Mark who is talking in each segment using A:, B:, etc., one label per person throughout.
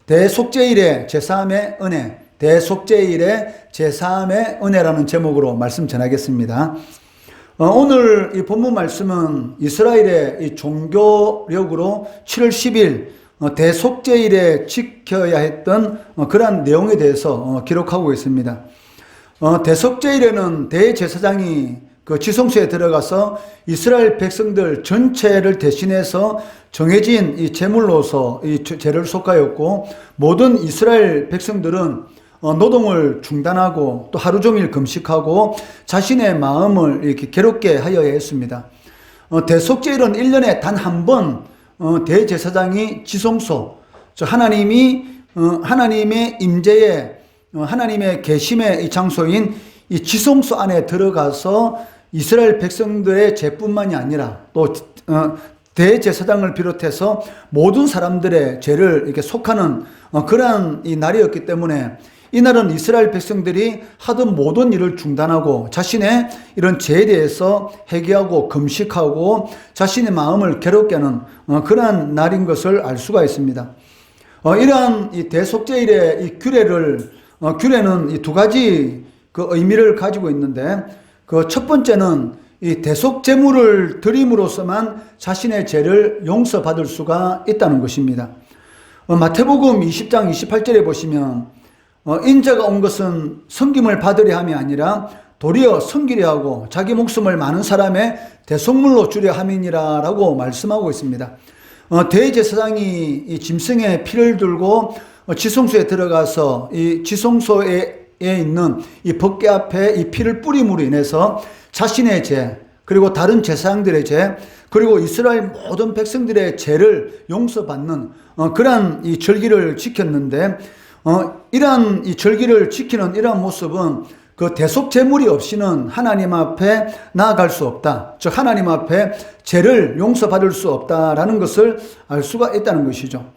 A: 대속죄일의 제3의 은혜, 대속죄일의 제3의 은혜라는 제목으로 말씀 전하겠습니다. 오늘 이 본문 말씀은 이스라엘의 이 종교력으로 7월 10일 대속죄일에 지켜야 했던 그러한 내용에 대해서 기록하고 있습니다. 대속죄일에는 대제사장이 그 지성소에 들어가서 이스라엘 백성들 전체를 대신해서 정해진 이 제물로서 이 죄를 속하였고, 모든 이스라엘 백성들은 노동을 중단하고 또 하루 종일 금식하고 자신의 마음을 이렇게 괴롭게 하여야 했습니다. 대속죄일은 1년에 단 한 번 대제사장이 지성소, 하나님의 임재의 하나님의 계심의 장소인 이 지성소 안에 들어가서 이스라엘 백성들의 죄뿐만이 아니라 또 대제사장을 비롯해서 모든 사람들의 죄를 이렇게 속하는 그러한 이 날이었기 때문에, 이날은 이스라엘 백성들이 하던 모든 일을 중단하고 자신의 이런 죄에 대해서 회개하고 금식하고 자신의 마음을 괴롭게 하는 그러한 날인 것을 알 수가 있습니다. 이러한 이 대속죄일의 이 규례는 이 두 가지 그 의미를 가지고 있는데, 그 첫 번째는 이 대속제물을 드림으로써만 자신의 죄를 용서받을 수가 있다는 것입니다. 마태복음 20장 28절에 보시면 인자가 온 것은 섬김을 받으려 함이 아니라 도리어 섬기려 하고 자기 목숨을 많은 사람의 대속물로 주려 함이니라 라고 말씀하고 있습니다. 대제사장이 이 짐승의 피를 들고 지성소에 들어가서 이 지성소에 있는 이 법궤 앞에 이 피를 뿌림으로 인해서 자신의 죄, 그리고 다른 제사장들의 죄, 그리고 이스라엘 모든 백성들의 죄를 용서받는 그러한 이 절기를 지켰는데, 이러한 이 절기를 지키는 이러한 모습은 그 대속 제물이 없이는 하나님 앞에 나아갈 수 없다. 즉 하나님 앞에 죄를 용서받을 수 없다라는 것을 알 수가 있다는 것이죠.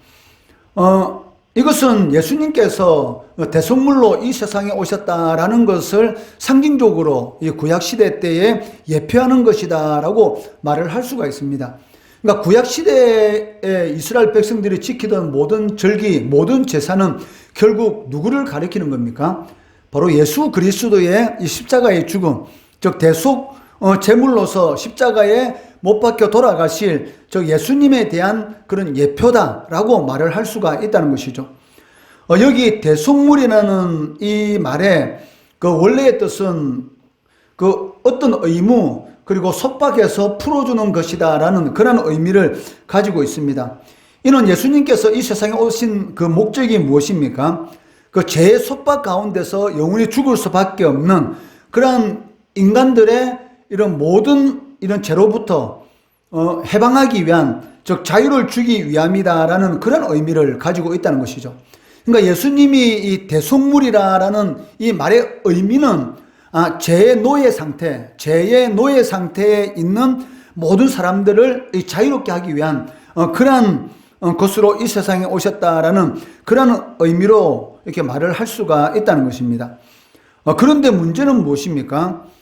A: 이것은 예수님께서 대속물로 이 세상에 오셨다라는 것을 상징적으로 이 구약시대 때에 예표하는 것이다라고 말을 할 수가 있습니다. 그러니까 구약시대에 이스라엘 백성들이 지키던 모든 절기, 모든 제사는 결국 누구를 가리키는 겁니까? 바로 예수 그리스도의 이 십자가의 죽음, 즉 대속 제물로서 십자가에 못 박혀 돌아가실 즉 예수님에 대한 그런 예표다라고 말을 할 수가 있다는 것이죠. 여기 대속물이라는 이 말에 그 원래의 뜻은 그 어떤 의무 그리고 속박에서 풀어주는 것이다라는 그런 의미를 가지고 있습니다. 이는 예수님께서 이 세상에 오신 그 목적이 무엇입니까? 그 죄의 속박 가운데서 영원히 죽을 수밖에 없는 그러한 인간들의 이런 모든 이런 죄로부터 해방하기 위한, 즉 자유를 주기 위함이다라는 그런 의미를 가지고 있다는 것이죠. 그러니까 예수님이 이 대속물이라는 이 말의 의미는 죄의 노예 상태에 있는 모든 사람들을 자유롭게 하기 위한 그러한 것으로 이 세상에 오셨다라는 그런 의미로 이렇게 말을 할 수가 있다는 것입니다. 그런데 문제는 무엇입니까?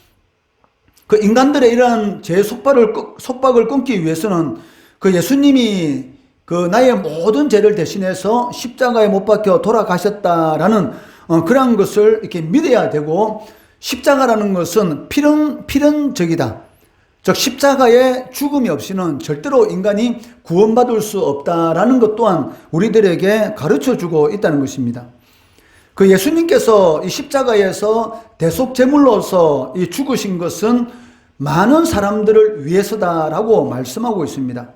A: 그 인간들의 이러한 죄의 속박을 끊기 위해서는 그 예수님이 그 나의 모든 죄를 대신해서 십자가에 못 박혀 돌아가셨다라는 그러한 것을 이렇게 믿어야 되고, 십자가라는 것은 필연적이다. 즉 십자가의 죽음이 없이는 절대로 인간이 구원받을 수 없다라는 것 또한 우리들에게 가르쳐주고 있다는 것입니다. 그 예수님께서 이 십자가에서 대속 제물로서 이 죽으신 것은 많은 사람들을 위해서다라고 말씀하고 있습니다.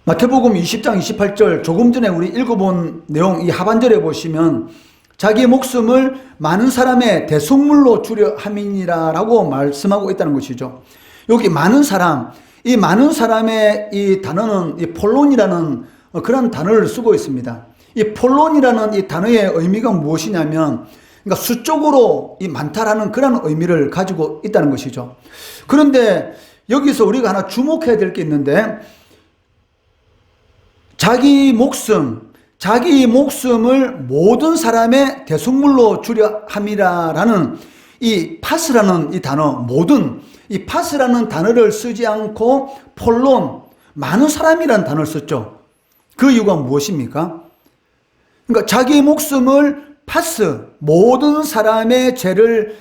A: 마태복음 20장 28절 조금 전에 우리 읽어본 내용 이 하반절에 보시면 자기 목숨을 많은 사람의 대속물로 주려 함이니라라고 말씀하고 있다는 것이죠. 여기 많은 사람, 이 많은 사람의 이 단어는 이 폴론이라는 그런 단어를 쓰고 있습니다. 이 폴론이라는 이 단어의 의미가 무엇이냐면, 그러니까 수적으로 이 많다라는 그런 의미를 가지고 있다는 것이죠. 그런데 여기서 우리가 하나 주목해야 될 게 있는데, 자기 목숨을 모든 사람의 대속물로 주려 함이라라는 이 파스라는 이 단어, 모든 이 파스라는 단어를 쓰지 않고 폴론, 많은 사람이라는 단어를 썼죠. 그 이유가 무엇입니까? 그러니까 자기 목숨을 파스, 모든 사람의 죄를,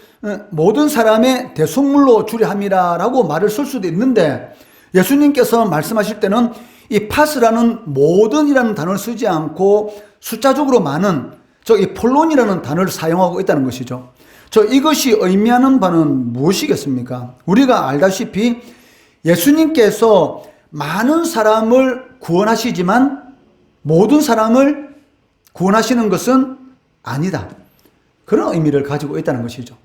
A: 모든 사람의 대속물로 주려 함이라라고 말을 쓸 수도 있는데, 예수님께서 말씀하실 때는 이 파스라는 모든이라는 단어를 쓰지 않고 숫자적으로 많은 이 폴론이라는 단어를 사용하고 있다는 것이죠. 이것이 의미하는 바는 무엇이겠습니까? 우리가 알다시피 예수님께서 많은 사람을 구원하시지만 모든 사람을 구원하시는 것은 아니다. 그런 의미를 가지고 있다는 것이죠.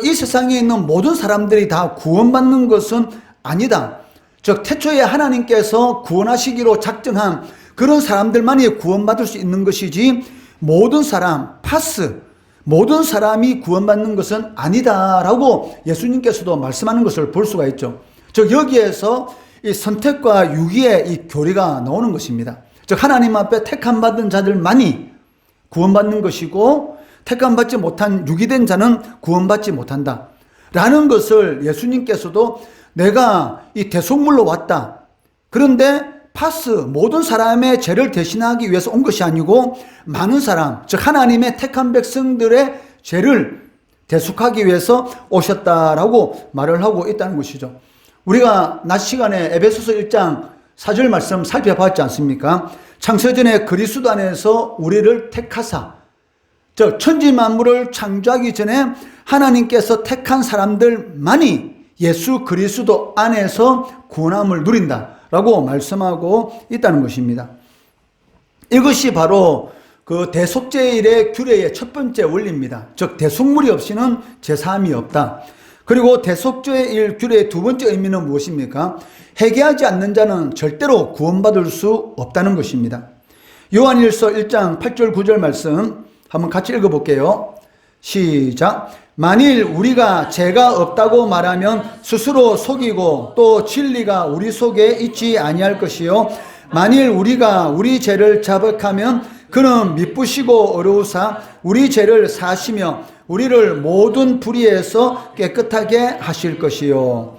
A: 이 세상에 있는 모든 사람들이 다 구원받는 것은 아니다. 태초에 하나님께서 구원하시기로 작정한 그런 사람들만이 구원받을 수 있는 것이지, 모든 사람, 파스, 모든 사람이 구원받는 것은 아니다라고 예수님께서도 말씀하는 것을 볼 수가 있죠. 여기에서 이 선택과 유기의 이 교리가 나오는 것입니다. 하나님 앞에 택함받은 자들만이 구원받는 것이고, 택함받지 못한 유기된 자는 구원받지 못한다 라는 것을 예수님께서도 내가 이 대속물로 왔다, 그런데 파스, 모든 사람의 죄를 대신하기 위해서 온 것이 아니고 많은 사람, 즉 하나님의 택한 백성들의 죄를 대속하기 위해서 오셨다라고 말을 하고 있다는 것이죠. 우리가 낮 시간에 에베소서 1장 4절 말씀 살펴봤지 않습니까? 창세전에 그리스도 안에서 우리를 택하사, 천지 만물을 창조하기 전에 하나님께서 택한 사람들만이 예수 그리스도 안에서 구원함을 누린다라고 말씀하고 있다는 것입니다. 이것이 바로 그 대속제일의 규례의 첫 번째 원리입니다. 즉 대속물이 없이는 제사함이 없다. 그리고 대속제일 규례의 두 번째 의미는 무엇입니까? 회개하지 않는 자는 절대로 구원받을 수 없다는 것입니다. 요한일서 1장 8절 9절 말씀 한번 같이 읽어볼게요. 시작. 만일 우리가 죄가 없다고 말하면 스스로 속이고 또 진리가 우리 속에 있지 아니할 것이요, 만일 우리가 우리 죄를 자백하면 그는 미쁘시고 어려우사 우리 죄를 사시며 우리를 모든 불의에서 깨끗하게 하실 것이요.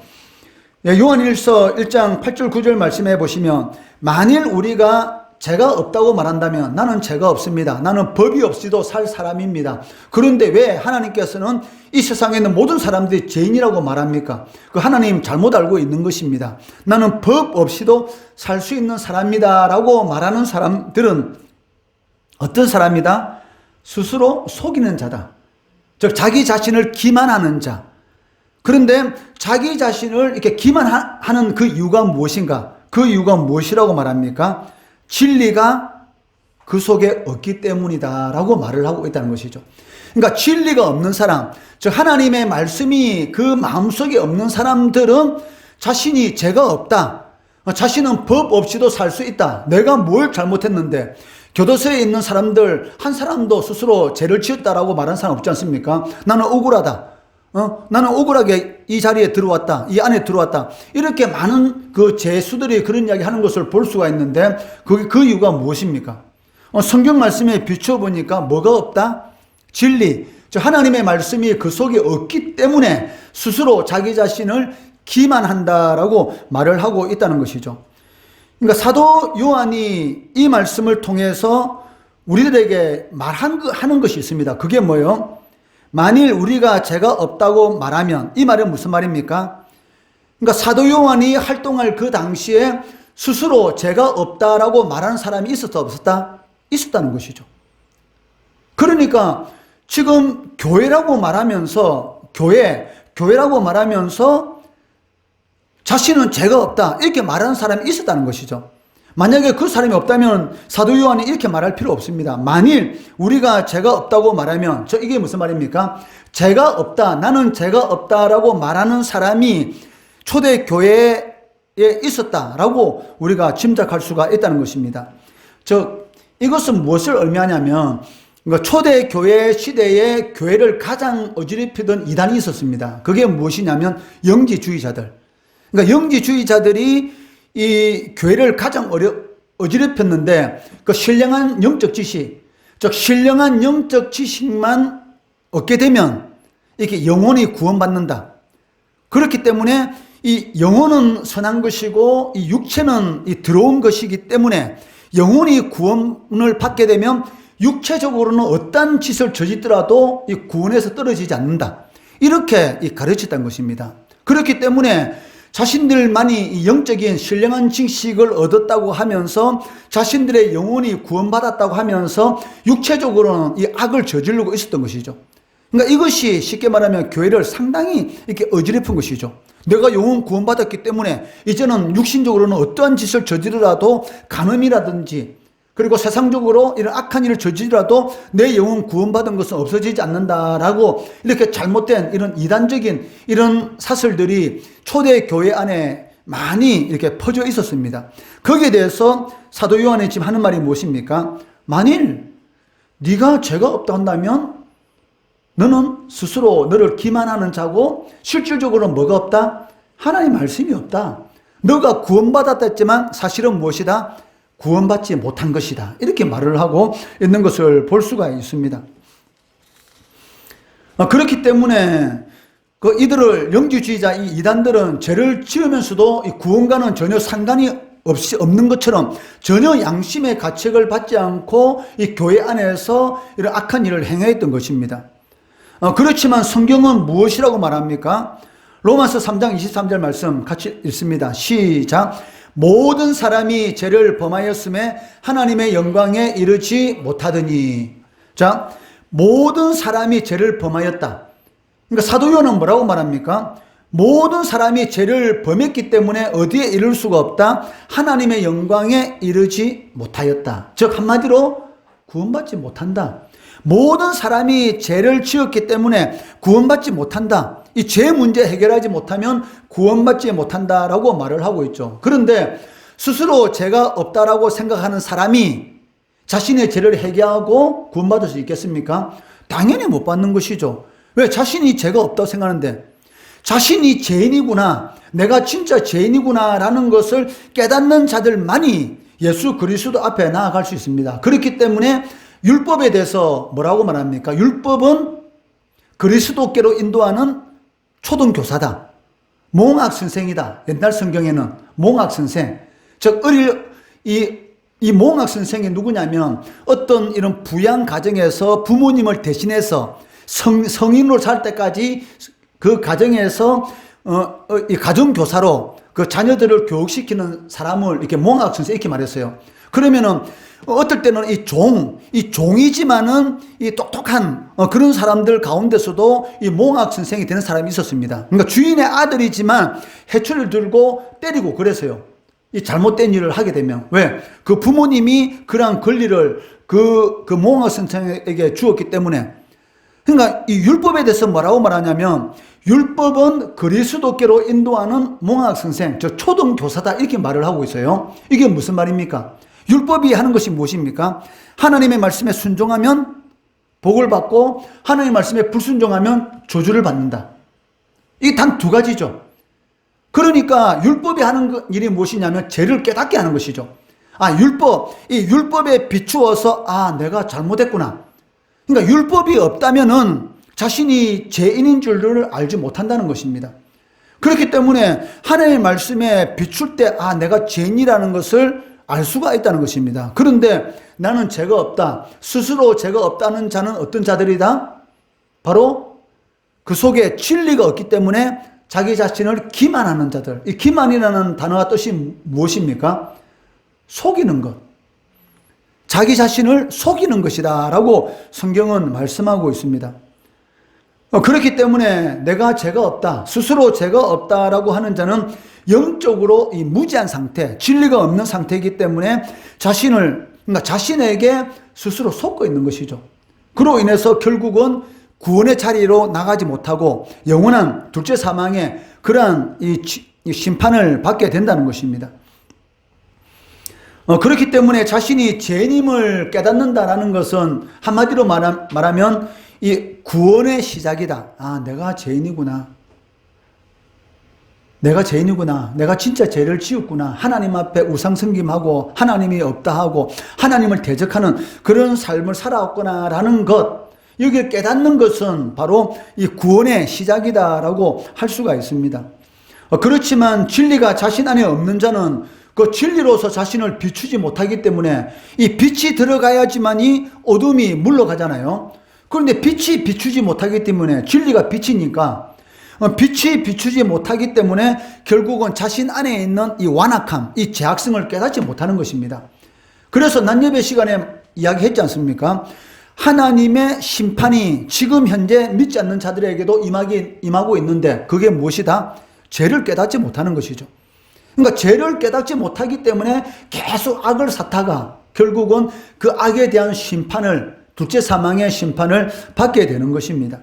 A: 요한일서 1장 8절 9절 말씀해 보시면, 만일 우리가 죄가 없다고 말한다면 나는 죄가 없습니다. 나는 법이 없이도 살 사람입니다. 그런데 왜 하나님께서는 이 세상에 있는 모든 사람들이 죄인이라고 말합니까? 그 하나님 잘못 알고 있는 것입니다. 나는 법 없이도 살 수 있는 사람이다 라고 말하는 사람들은 어떤 사람이다? 스스로 속이는 자다. 즉 자기 자신을 기만하는 자. 그런데 자기 자신을 이렇게 기만하는 그 이유가 무엇인가? 그 이유가 무엇이라고 말합니까? 진리가 그 속에 없기 때문이다 라고 말을 하고 있다는 것이죠. 그러니까 진리가 없는 사람, 즉 하나님의 말씀이 그 마음속에 없는 사람들은 자신이 죄가 없다, 자신은 법 없이도 살 수 있다, 내가 뭘 잘못했는데, 교도소에 있는 사람들 한 사람도 스스로 죄를 지었다라고 말하는 사람 없지 않습니까? 나는 억울하다, 나는 억울하게 이 자리에 들어왔다, 이 안에 들어왔다, 이렇게 많은 그 죄수들이 그런 이야기 하는 것을 볼 수가 있는데, 그 이유가 무엇입니까? 성경 말씀에 비춰보니까 뭐가 없다? 진리, 즉 하나님의 말씀이 그 속에 없기 때문에 스스로 자기 자신을 기만한다라고 말을 하고 있다는 것이죠. 그러니까 사도 요한이 이 말씀을 통해서 우리들에게 하는 것이 있습니다. 그게 뭐예요? 만일 우리가 죄가 없다고 말하면, 이 말은 무슨 말입니까? 그러니까 사도 요한이 활동할 그 당시에 스스로 죄가 없다라고 말하는 사람이 있었다 없었다? 있었다는 것이죠. 그러니까 지금 교회라고 말하면서, 교회라고 말하면서 자신은 죄가 없다 이렇게 말하는 사람이 있었다는 것이죠. 만약에 그 사람이 없다면 사도 요한이 이렇게 말할 필요 없습니다. 만일 우리가 죄가 없다고 말하면, 이게 무슨 말입니까? 죄가 없다, 나는 죄가 없다라고 말하는 사람이 초대 교회에 있었다라고 우리가 짐작할 수가 있다는 것입니다. 이것은 무엇을 의미하냐면, 초대 교회 시대에 교회를 가장 어지럽히던 이단이 있었습니다. 그게 무엇이냐면 영지주의자들. 그러니까 영지주의자들이 이 교회를 가장 어지럽혔는데, 그 신령한 영적 지식, 즉 신령한 영적 지식만 얻게 되면 이렇게 영혼이 구원받는다. 그렇기 때문에 이 영혼은 선한 것이고 이 육체는 이 더러운 것이기 때문에 영혼이 구원을 받게 되면 육체적으로는 어떤 짓을 저지더라도 이 구원에서 떨어지지 않는다. 이렇게 가르쳤던 것입니다. 그렇기 때문에 자신들만이 영적인 신령한 지식을 얻었다고 하면서 자신들의 영혼이 구원받았다고 하면서 육체적으로는 이 악을 저지르고 있었던 것이죠. 그러니까 이것이 쉽게 말하면 교회를 상당히 이렇게 어지럽힌 것이죠. 내가 영혼 구원받았기 때문에 이제는 육신적으로는 어떠한 짓을 저지르라도 간음이라든지 그리고 세상적으로 이런 악한 일을 저지르라도 내 영혼 구원받은 것은 없어지지 않는다라고 이렇게 잘못된 이런 이단적인 이런 사설들이 초대 교회 안에 많이 이렇게 퍼져 있었습니다. 거기에 대해서 사도 요한이 지금 하는 말이 무엇입니까? 만일 네가 죄가 없다 한다면 너는 스스로 너를 기만하는 자고 실질적으로 뭐가 없다? 하나님 말씀이 없다. 너가 구원받았다 했지만 사실은 무엇이다? 구원받지 못한 것이다. 이렇게 말을 하고 있는 것을 볼 수가 있습니다. 그렇기 때문에 이들을 영주주의자 이 이단들은 죄를 지으면서도 이 구원과는 전혀 상관이 없는 것처럼 전혀 양심의 가책을 받지 않고 이 교회 안에서 이런 악한 일을 행했던 것입니다. 그렇지만 성경은 무엇이라고 말합니까? 로마서 3장 23절 말씀 같이 읽습니다. 시작. 모든 사람이 죄를 범하였음에 하나님의 영광에 이르지 못하더니. 자, 모든 사람이 죄를 범하였다. 그러니까 사도 요한은 뭐라고 말합니까? 모든 사람이 죄를 범했기 때문에 어디에 이를 수가 없다? 하나님의 영광에 이르지 못하였다. 즉 한마디로 구원받지 못한다. 모든 사람이 죄를 지었기 때문에 구원받지 못한다. 이 죄 문제 해결하지 못하면 구원받지 못한다라고 말을 하고 있죠. 그런데 스스로 죄가 없다라고 생각하는 사람이 자신의 죄를 해결하고 구원받을 수 있겠습니까? 당연히 못 받는 것이죠. 왜? 자신이 죄가 없다고 생각하는데 자신이 죄인이구나, 내가 진짜 죄인이구나 라는 것을 깨닫는 자들만이 예수 그리스도 앞에 나아갈 수 있습니다. 그렇기 때문에 율법에 대해서 뭐라고 말합니까? 율법은 그리스도께로 인도하는 초등교사다. 몽학 선생이다. 옛날 성경에는 몽학 선생. 즉, 이 몽학 선생이 누구냐면 어떤 이런 부양 가정에서 부모님을 대신해서 성인으로 살 때까지 그 가정에서 이 가정교사로 그 자녀들을 교육시키는 사람을 이렇게 몽학 선생 이렇게 말했어요. 그러면은 어떨 때는 이 종이지만은 이 똑똑한 그런 사람들 가운데서도 이 몽학 선생이 되는 사람이 있었습니다. 그러니까 주인의 아들이지만 해초를 들고 때리고 그래서요. 이 잘못된 일을 하게 되면. 왜? 그 부모님이 그러한 권리를 그 몽학 선생에게 주었기 때문에. 그러니까 이 율법에 대해서 뭐라고 말하냐면 율법은 그리스도께로 인도하는 몽학 선생, 저 초등교사다 이렇게 말을 하고 있어요. 이게 무슨 말입니까? 율법이 하는 것이 무엇입니까? 하나님의 말씀에 순종하면 복을 받고 하나님의 말씀에 불순종하면 저주를 받는다. 이게 단 두 가지죠. 그러니까 율법이 하는 일이 무엇이냐면 죄를 깨닫게 하는 것이죠. 이 율법에 비추어서 내가 잘못했구나. 그러니까 율법이 없다면은 자신이 죄인인 줄을 알지 못한다는 것입니다. 그렇기 때문에 하나님의 말씀에 비출 때 내가 죄인이라는 것을 알 수가 있다는 것입니다. 그런데 나는 죄가 없다. 스스로 죄가 없다는 자는 어떤 자들이다? 바로 그 속에 진리가 없기 때문에 자기 자신을 기만하는 자들. 이 기만이라는 단어가 뜻이 무엇입니까? 속이는 것. 자기 자신을 속이는 것이다 라고 성경은 말씀하고 있습니다. 그렇기 때문에 내가 죄가 없다, 스스로 죄가 없다라고 하는 자는 영적으로 이 무지한 상태, 진리가 없는 상태이기 때문에 그러니까 자신에게 스스로 속고 있는 것이죠. 그로 인해서 결국은 구원의 자리로 나가지 못하고 영원한 둘째 사망의 그러한 이 심판을 받게 된다는 것입니다. 그렇기 때문에 자신이 죄인임을 깨닫는다라는 것은 한마디로 말하면 이 구원의 시작이다. 내가 죄인이구나. 내가 죄인이구나. 내가 진짜 죄를 지었구나. 하나님 앞에 우상 섬김하고 하나님이 없다 하고 하나님을 대적하는 그런 삶을 살아왔구나라는 것. 여기를 깨닫는 것은 바로 이 구원의 시작이다라고 할 수가 있습니다. 그렇지만 진리가 자신 안에 없는 자는 그 진리로서 자신을 비추지 못하기 때문에 이 빛이 들어가야지만이 어둠이 물러가잖아요. 그런데 빛이 비추지 못하기 때문에, 진리가 빛이니까 빛이 비추지 못하기 때문에 결국은 자신 안에 있는 이 완악함, 이 죄악성을 깨닫지 못하는 것입니다. 그래서 낮예배 시간에 이야기했지 않습니까? 하나님의 심판이 지금 현재 믿지 않는 자들에게도 임하고 있는데, 그게 무엇이다? 죄를 깨닫지 못하는 것이죠. 그러니까 죄를 깨닫지 못하기 때문에 계속 악을 쌓다가 결국은 그 악에 대한 심판을, 둘째 사망의 심판을 받게 되는 것입니다.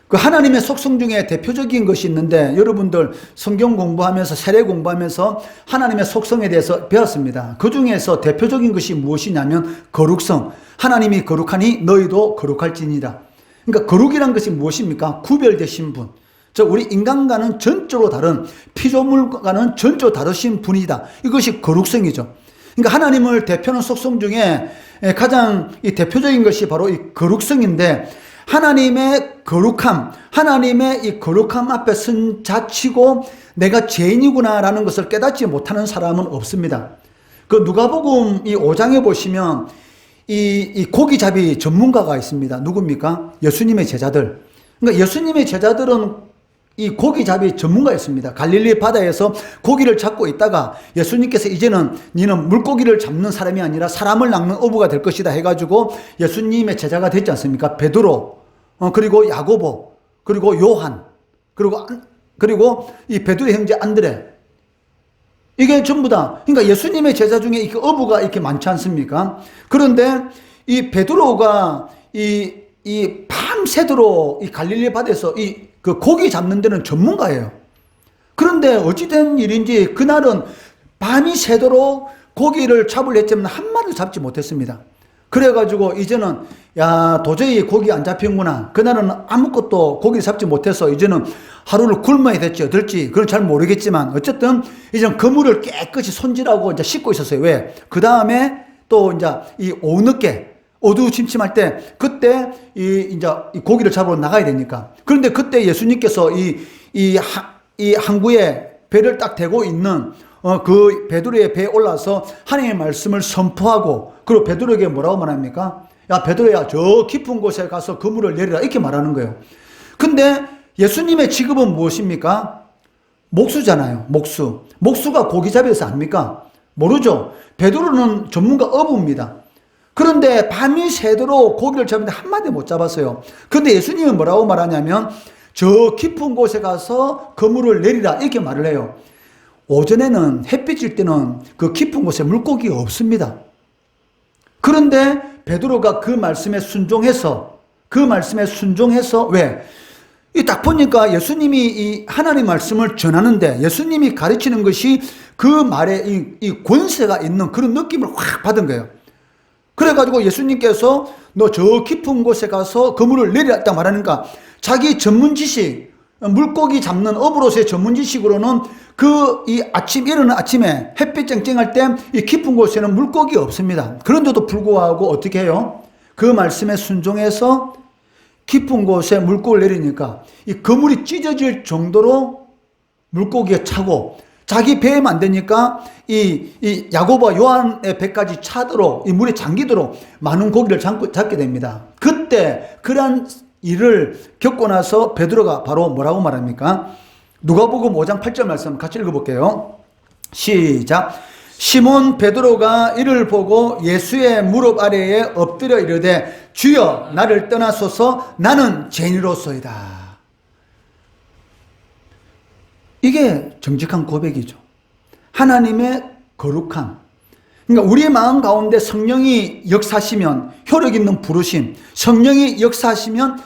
A: 그 하나님의 속성 중에 대표적인 것이 있는데, 여러분들 성경 공부하면서, 세례 공부하면서 하나님의 속성에 대해서 배웠습니다. 그 중에서 대표적인 것이 무엇이냐면 거룩성. 하나님이 거룩하니 너희도 거룩할지니라. 그러니까 거룩이란 것이 무엇입니까? 구별되신 분. 즉 우리 인간과는 전적으로 다른, 피조물과는 전적으로 다르신 분이다. 이것이 거룩성이죠. 그러니까 하나님을 대표하는 속성 중에 가장 이 대표적인 것이 바로 이 거룩성인데, 하나님의 거룩함, 하나님의 이 거룩함 앞에 선 자치고 내가 죄인이구나라는 것을 깨닫지 못하는 사람은 없습니다. 그 누가복음 이 5장에 보시면 이 고기잡이 전문가가 있습니다. 누굽니까? 예수님의 제자들. 그러니까 예수님의 제자들은 이 고기잡이 전문가였습니다. 갈릴리 바다에서 고기를 잡고 있다가 예수님께서 이제는 너는 물고기를 잡는 사람이 아니라 사람을 낚는 어부가 될 것이다 해가지고 예수님의 제자가 됐지 않습니까? 베드로, 그리고 야고보, 그리고 요한, 그리고 이 베드로의 형제 안드레. 이게 전부 다, 그러니까 예수님의 제자 중에 이렇게 어부가 이렇게 많지 않습니까? 그런데 이 베드로가 이 밤새도록 이 갈릴리 바다에서 그 고기 잡는 데는 전문가예요. 그런데 어찌된 일인지 그날은 밤이 새도록 고기를 잡으려 했지만 한 마리도 잡지 못했습니다. 그래가지고 이제는 도저히 고기 안 잡히는구나. 그날은 아무것도 고기를 잡지 못해서 이제는 하루를 굶어야 될지 어떨지 그건 잘 모르겠지만 어쨌든 이제는 그물을 깨끗이 손질하고 이제 씻고 있었어요. 왜? 그 다음에 또 이제 이 오후 늦게 어두침침할 때 그때 이제 고기를 잡으러 나가야 되니까. 그런데 그때 예수님께서 이 항구에 배를 딱 대고 있는 그 베드로의 배에 올라서 하나님의 말씀을 선포하고, 그리고 베드로에게 뭐라고 말합니까? 야 베드로야, 저 깊은 곳에 가서 그물을 내리라, 이렇게 말하는 거예요. 근데 예수님의 직업은 무엇입니까? 목수잖아요. 목수가 고기잡이에서 압니까? 모르죠. 베드로는 전문가 어부입니다. 그런데 밤이 새도록 고기를 잡는데 한 마디 못 잡았어요. 그런데 예수님은 뭐라고 말하냐면 저 깊은 곳에 가서 그물을 내리라, 이렇게 말을 해요. 오전에는 햇빛일 때는 그 깊은 곳에 물고기가 없습니다. 그런데 베드로가 그 말씀에 순종해서 왜? 딱 보니까 예수님이 이 하나님 말씀을 전하는데 예수님이 가르치는 것이 그 말에 이 권세가 있는 그런 느낌을 확 받은 거예요. 그래가지고 예수님께서 너 저 깊은 곳에 가서 그물을 내리라 딱 말하니까 자기 전문 지식, 물고기 잡는 어부로서의 전문 지식으로는 일어나는 아침에 햇빛 쨍쨍할 때 이 깊은 곳에는 물고기 없습니다. 그런데도 불구하고 어떻게 해요? 그 말씀에 순종해서 깊은 곳에 물고기를 내리니까 이 그물이 찢어질 정도로 물고기가 차고, 자기 배에만 안 되니까 이 야고보와 요한의 배까지 차도록 이 물에 잠기도록 많은 고기를 잡게 됩니다. 그때 그러한 일을 겪고 나서 베드로가 바로 뭐라고 말합니까? 누가복음 5장 8절 말씀 같이 읽어볼게요. 시작. 시몬 베드로가 이를 보고 예수의 무릎 아래에 엎드려 이르되 주여 나를 떠나소서 나는 죄인으로소이다. 이게 정직한 고백이죠. 하나님의 거룩함. 그러니까 우리의 마음 가운데 성령이 역사하시면, 효력 있는 부르심, 성령이 역사하시면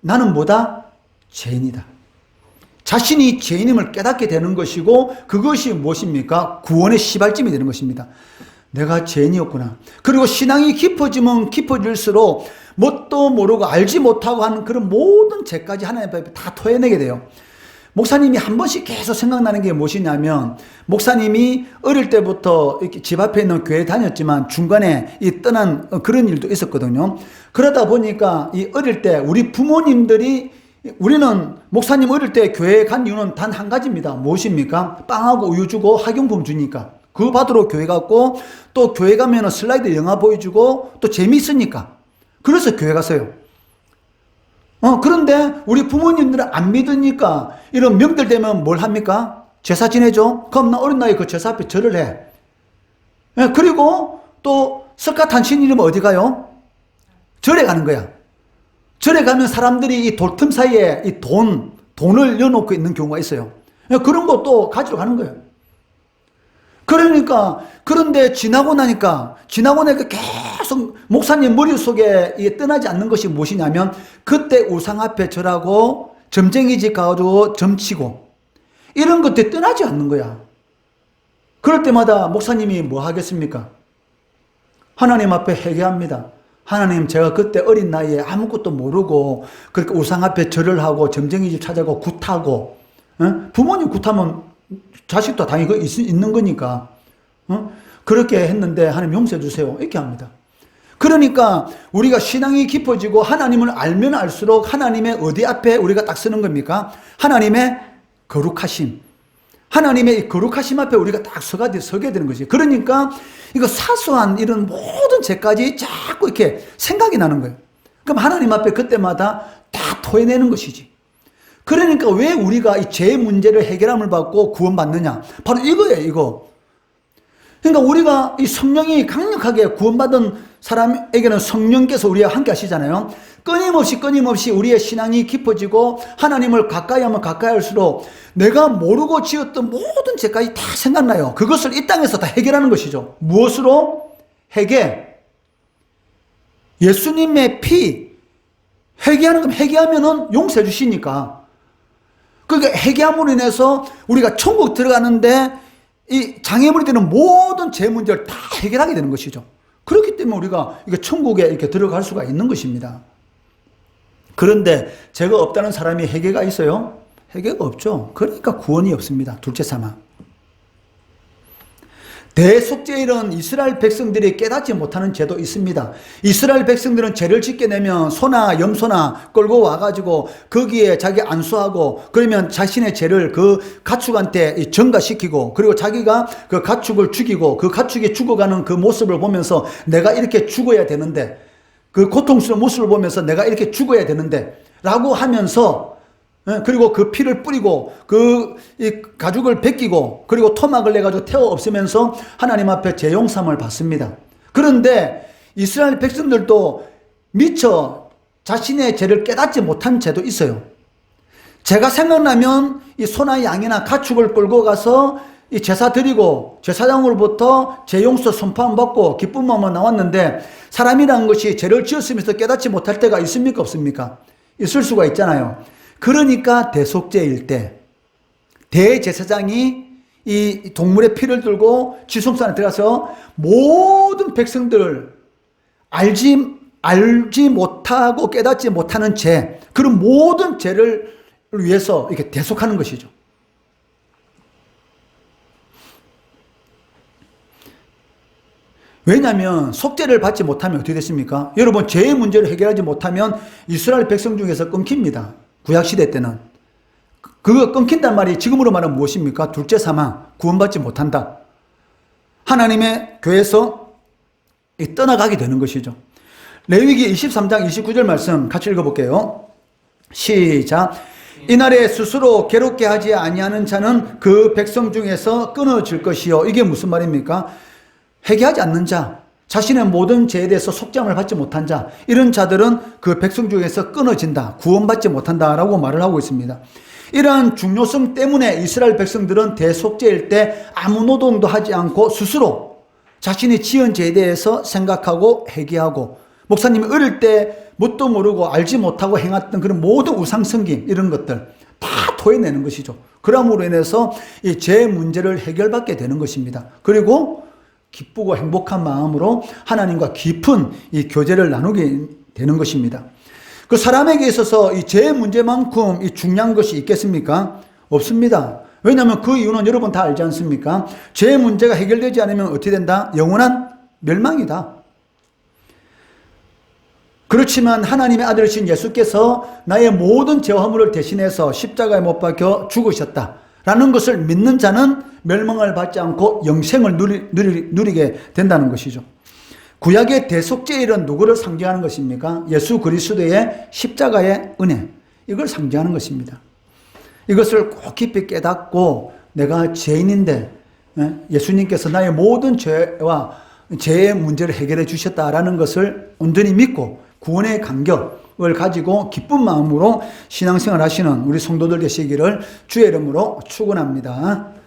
A: 나는 뭐다? 죄인이다. 자신이 죄인임을 깨닫게 되는 것이고, 그것이 무엇입니까? 구원의 시발점이 되는 것입니다. 내가 죄인이었구나. 그리고 신앙이 깊어지면 깊어질수록 뭣도 모르고 알지 못하고 하는 그런 모든 죄까지 하나님 앞에 다 토해내게 돼요. 목사님이 한 번씩 계속 생각나는 게 무엇이냐면, 목사님이 어릴 때부터 이렇게 집 앞에 있는 교회에 다녔지만 중간에 떠난 그런 일도 있었거든요. 그러다 보니까 이 어릴 때 우리 부모님들이, 우리는 목사님 어릴 때 교회에 간 이유는 단 한 가지입니다. 무엇입니까? 빵하고 우유 주고 학용품 주니까. 그거 받으러 교회 갔고, 또 교회 가면은 슬라이드 영화 보여주고, 또 재미있으니까. 그래서 교회 갔어요. 그런데 우리 부모님들은 안 믿으니까, 이런 명절 되면 뭘 합니까? 제사 지내죠? 그럼 나 어린 나이에 그 제사 앞에 절을 해. 예, 그리고 또 석가탄신일이면 어디 가요? 절에 가는 거야. 절에 가면 사람들이 이 돌틈 사이에 이 돈을 넣어놓고 있는 경우가 있어요. 예, 그런 것도 가지러 가는 거예요. 그러니까, 그런데 지나고 나니까 계속 목사님 머릿속에 이게 떠나지 않는 것이 무엇이냐면, 그때 우상 앞에 절하고, 점쟁이 집 가가지고 점치고, 이런 것들이 떠나지 않는 거야. 그럴 때마다 목사님이 뭐 하겠습니까? 하나님 앞에 회개합니다. 하나님, 제가 그때 어린 나이에 아무것도 모르고 그렇게 우상 앞에 절을 하고 점쟁이 집 찾아가고 굿하고, 부모님 굿하면 자식도 당연히 있는 거니까, 그렇게 했는데 하나님 용서해 주세요, 이렇게 합니다. 그러니까 우리가 신앙이 깊어지고 하나님을 알면 알수록 하나님의 어디 앞에 우리가 딱 서는 겁니까? 하나님의 거룩하심. 하나님의 이 거룩하심 앞에 우리가 딱 서게 되는 것이에요. 그러니까 이거 사소한 이런 모든 죄까지 자꾸 이렇게 생각이 나는 거예요. 그럼 하나님 앞에 그때마다 다 토해내는 것이지. 그러니까 왜 우리가 이 죄 문제를 해결함을 받고 구원받느냐? 바로 이거예요, 이거. 그러니까 우리가 이 성령이 강력하게 구원받은 사람에게는 성령께서 우리와 함께 하시잖아요. 끊임없이 우리의 신앙이 깊어지고 하나님을 가까이 하면 가까이 할수록 내가 모르고 지었던 모든 죄까지 다 생각나요. 그것을 이 땅에서 다 해결하는 것이죠. 무엇으로? 예수님의 피. 회개하는 건 회개하면은 용서해 주시니까. 그러니까 회개함으로 인해서 우리가 천국 들어가는데 이 장애물이 되는 모든 죄 문제를 다 해결하게 되는 것이죠. 그렇기 때문에 우리가 천국에 이렇게 들어갈 수가 있는 것입니다. 그런데 죄가 없다는 사람이 회개가 있어요? 회개가 없죠. 그러니까 구원이 없습니다. 둘째 사망. 대속죄일은 이스라엘 백성들이 깨닫지 못하는 죄도 있습니다. 이스라엘 백성들은 죄를 짓게 되면 소나 염소나 끌고 와가지고 거기에 자기 안수하고, 그러면 자신의 죄를 그 가축한테 전가시키고, 그리고 자기가 그 가축을 죽이고 그 가축이 죽어가는 그 모습을 보면서 내가 이렇게 죽어야 되는데, 그 고통스러운 모습을 보면서 내가 이렇게 죽어야 되는데 라고 하면서, 그리고 그 피를 뿌리고 이 가죽을 벗기고 그리고 토막을 내가지고 태워 없애면서 하나님 앞에 죄 용서함을 받습니다. 그런데 이스라엘 백성들도 미처 자신의 죄를 깨닫지 못한 죄도 있어요. 제가 생각나면 이 소나 양이나 가축을 끌고 가서 이 제사 드리고 제사장으로부터 죄 용서 선포함 받고 기쁜 마음으로 나왔는데, 사람이라는 것이 죄를 지었으면서 깨닫지 못할 때가 있습니까, 없습니까? 있을 수가 있잖아요. 그러니까 대속죄일 때 대제사장이 이 동물의 피를 들고 지성소 안에 들어가서 모든 백성들을 알지 못하고 깨닫지 못하는 죄, 그런 모든 죄를 위해서 이렇게 대속하는 것이죠. 왜냐하면 속죄를 받지 못하면 어떻게 됐습니까? 여러분, 죄의 문제를 해결하지 못하면 이스라엘 백성 중에서 끊깁니다. 구약시대 때는. 그거 끊긴단 말이 지금으로 말하면 무엇입니까? 둘째 사망, 구원받지 못한다. 하나님의 교회에서 떠나가게 되는 것이죠. 레위기 23장 29절 말씀 같이 읽어볼게요. 시작. 이날에 스스로 괴롭게 하지 아니하는 자는 그 백성 중에서 끊어질 것이요. 이게 무슨 말입니까? 회개하지 않는 자, 자신의 모든 죄에 대해서 속죄함을 받지 못한 자, 이런 자들은 그 백성 중에서 끊어진다, 구원받지 못한다라고 말을 하고 있습니다. 이러한 중요성 때문에 이스라엘 백성들은 대속죄일 때 아무 노동도 하지 않고 스스로 자신이 지은 죄에 대해서 생각하고 회개하고, 목사님이 어릴 때 뭣도 모르고 알지 못하고 행했던 그런 모든 우상성김, 이런 것들 다 토해내는 것이죠. 그럼으로 인해서 이 죄 문제를 해결받게 되는 것입니다. 그리고 기쁘고 행복한 마음으로 하나님과 깊은 이 교제를 나누게 되는 것입니다. 그 사람에게 있어서 이 죄 문제만큼 이 중요한 것이 있겠습니까? 없습니다. 왜냐하면 그 이유는 여러분 다 알지 않습니까? 죄 문제가 해결되지 않으면 어떻게 된다? 영원한 멸망이다. 그렇지만 하나님의 아들이신 예수께서 나의 모든 죄 허물을 대신해서 십자가에 못 박혀 죽으셨다 라는 것을 믿는 자는 멸망을 받지 않고 영생을 누리게 된다는 것이죠. 구약의 대속죄일은 누구를 상징하는 것입니까? 예수 그리스도의 십자가의 은혜, 이걸 상징하는 것입니다. 이것을 꼭 깊이 깨닫고 내가 죄인인데 예수님께서 나의 모든 죄와 죄의 문제를 해결해 주셨다라는 것을 온전히 믿고 구원의 감격을 가지고 기쁜 마음으로 신앙생활 하시는 우리 성도들 되시기를 주의 이름으로 축원합니다.